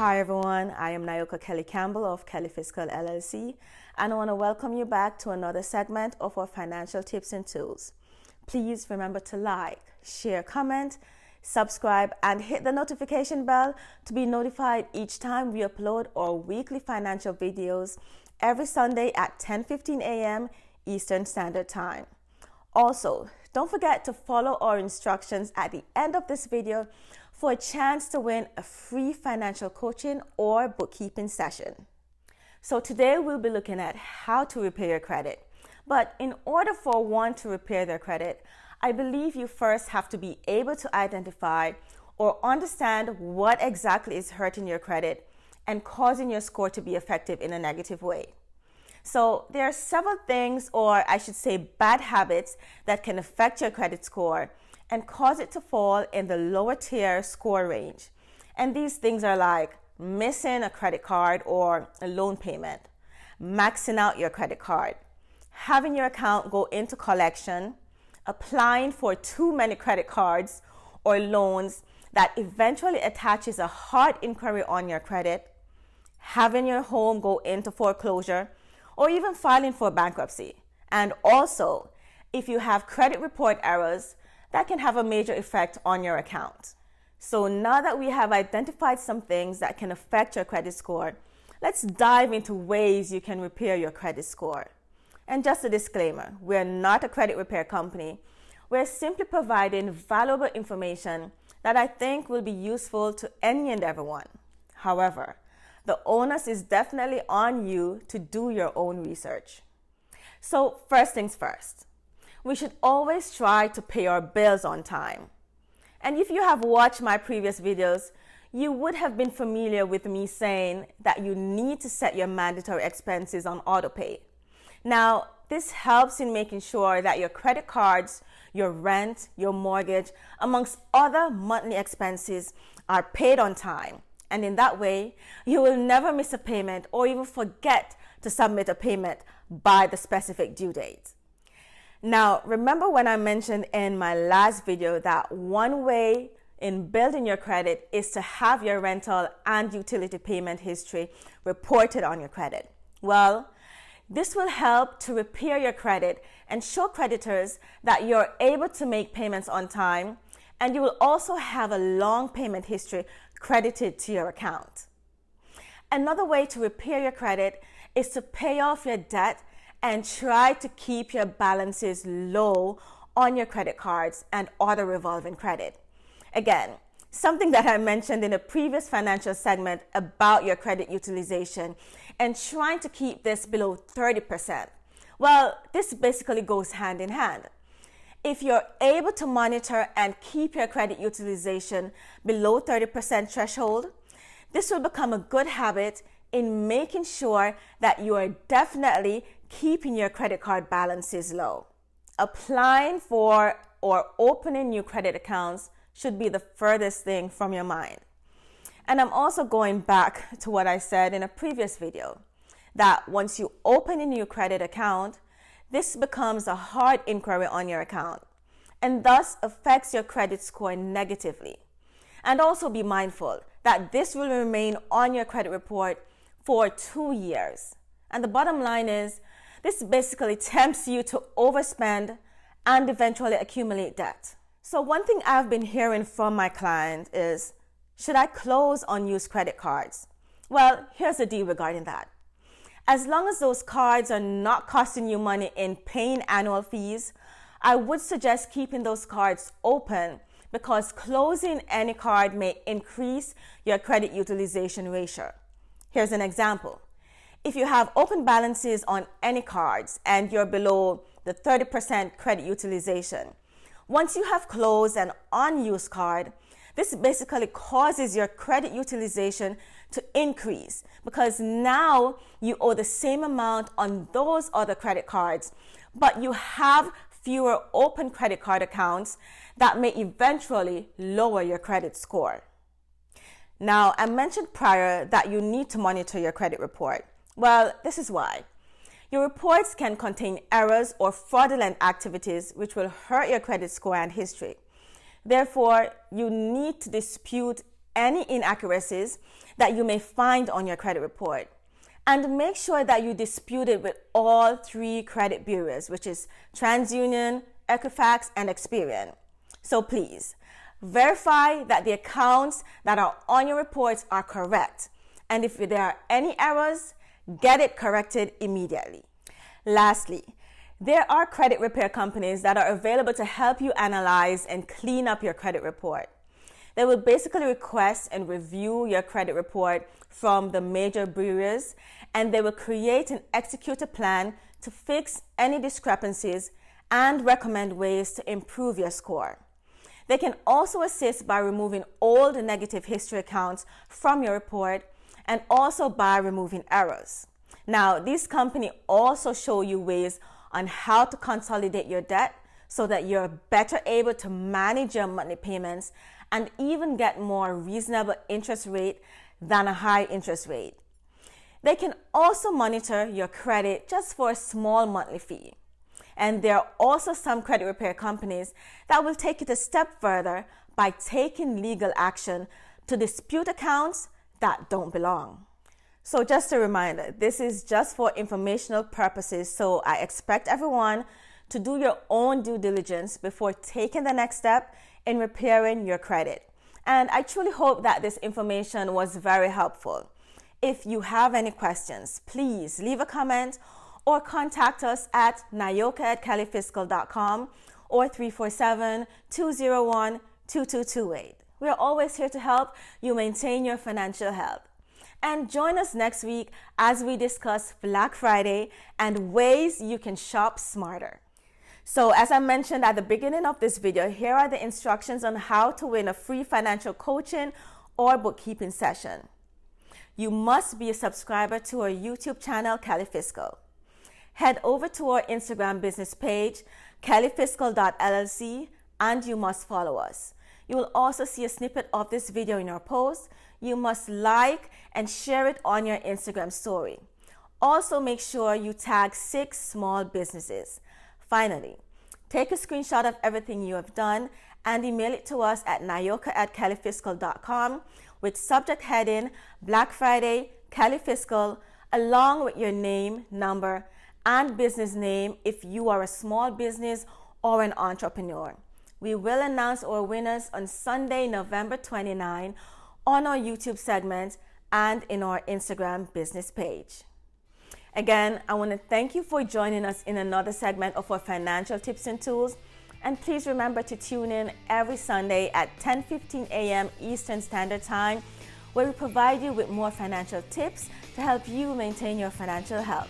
Hi everyone, I am Nayoka Kelly Campbell of Fiscal LLC, and I want to welcome you back to another segment of our financial tips and tools. Please remember to like, share, comment, subscribe, and hit the notification bell to be notified each time we upload our weekly financial videos every Sunday at 10:15 a.m. Eastern Standard Time. Also, don't forget to follow our instructions at the end of this video for a chance to win a free financial coaching or bookkeeping session. So today we'll be looking at how to repair your credit. But in order for one to repair their credit, I believe you first have to be able to identify or understand what exactly is hurting your credit and causing your score to be effective in a negative way. So there are several things, or I should say bad habits, that can affect your credit score and cause it to fall in the lower tier score range. And these things are like missing a credit card or a loan payment, maxing out your credit card, having your account go into collection, applying for too many credit cards or loans that eventually attaches a hard inquiry on your credit, having your home go into foreclosure, or even filing for bankruptcy. And also, if you have credit report errors, that can have a major effect on your account. So now that we have identified some things that can affect your credit score, let's dive into ways you can repair your credit score. And just a disclaimer, we're not a credit repair company. We're simply providing valuable information that I think will be useful to any and everyone. However, the onus is definitely on you to do your own research. So first things first, we should always try to pay our bills on time. And if you have watched my previous videos, you would have been familiar with me saying that you need to set your mandatory expenses on autopay. Now, this helps in making sure that your credit cards, your rent, your mortgage, amongst other monthly expenses, are paid on time. And in that way, you will never miss a payment or even forget to submit a payment by the specific due date. Now, remember when I mentioned in my last video that one way in building your credit is to have your rental and utility payment history reported on your credit? Well, this will help to repair your credit and show creditors that you're able to make payments on time, and you will also have a long payment history credited to your account. Another way to repair your credit is to pay off your debt and try to keep your balances low on your credit cards and other revolving credit. Again, something that I mentioned in a previous financial segment about your credit utilization and trying to keep this below 30%. Well, this basically goes hand in hand. If you're able to monitor and keep your credit utilization below 30% threshold, this will become a good habit in making sure that you are definitely keeping your credit card balances low. Applying for or opening new credit accounts should be the furthest thing from your mind. And I'm also going back to what I said in a previous video, that once you open a new credit account, this becomes a hard inquiry on your account and thus affects your credit score negatively. And also be mindful that this will remain on your credit report for 2 years. And the bottom line is, this basically tempts you to overspend and eventually accumulate debt. So one thing I've been hearing from my clients is, should I close unused credit cards? Well, here's the deal regarding that. As long as those cards are not costing you money in paying annual fees, I would suggest keeping those cards open, because closing any card may increase your credit utilization ratio. Here's an example. If you have open balances on any cards and you're below the 30% credit utilization, once you have closed an unused card, this basically causes your credit utilization to increase, because now you owe the same amount on those other credit cards, but you have fewer open credit card accounts that may eventually lower your credit score. Now, I mentioned prior that you need to monitor your credit report. Well, this is why. Your reports can contain errors or fraudulent activities which will hurt your credit score and history. Therefore, you need to dispute any inaccuracies that you may find on your credit report. And make sure that you dispute it with all 3 credit bureaus, which is TransUnion, Equifax, and Experian. So please, verify that the accounts that are on your reports are correct. And if there are any errors, get it corrected immediately. Lastly, there are credit repair companies that are available to help you analyze and clean up your credit report. They will basically request and review your credit report from the major bureaus, and they will create and execute a plan to fix any discrepancies and recommend ways to improve your score. They can also assist by removing old negative history accounts from your report and also by removing errors. Now, these companies also show you ways on how to consolidate your debt so that you're better able to manage your monthly payments and even get more reasonable interest rate than a high interest rate. They can also monitor your credit just for a small monthly fee. And there are also some credit repair companies that will take it a step further by taking legal action to dispute accounts that don't belong. So just a reminder, this is just for informational purposes, so I expect everyone to do your own due diligence before taking the next step in repairing your credit. And I truly hope that this information was very helpful. If you have any questions, please leave a comment or contact us at nayoka@califiscal.com or 347-201-2228. We are always here to help you maintain your financial health. And join us next week as we discuss Black Friday and ways you can shop smarter. So as I mentioned at the beginning of this video, here are the instructions on how to win a free financial coaching or bookkeeping session. You must be a subscriber to our YouTube channel, CaliFiscal. Head over to our Instagram business page, califiscal.llc, and you must follow us. You will also see a snippet of this video in our post. You must like and share it on your Instagram story. Also make sure you tag 6 small businesses. Finally, take a screenshot of everything you have done and email it to us at nayoka@califiscal.com with subject heading Black Friday CaliFiscal, along with your name, number, and business name if you are a small business or an entrepreneur. We will announce our winners on Sunday, November 29 on our YouTube segment and in our Instagram business page. Again, I want to thank you for joining us in another segment of our financial tips and tools. And please remember to tune in every Sunday at 10:15 a.m. Eastern Standard Time, where we provide you with more financial tips to help you maintain your financial health.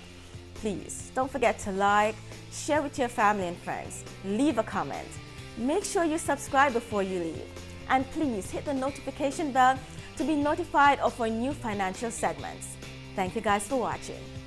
Please don't forget to like, share with your family and friends, leave a comment. Make sure you subscribe before you leave. And please hit the notification bell to be notified of our new financial segments. Thank you guys for watching.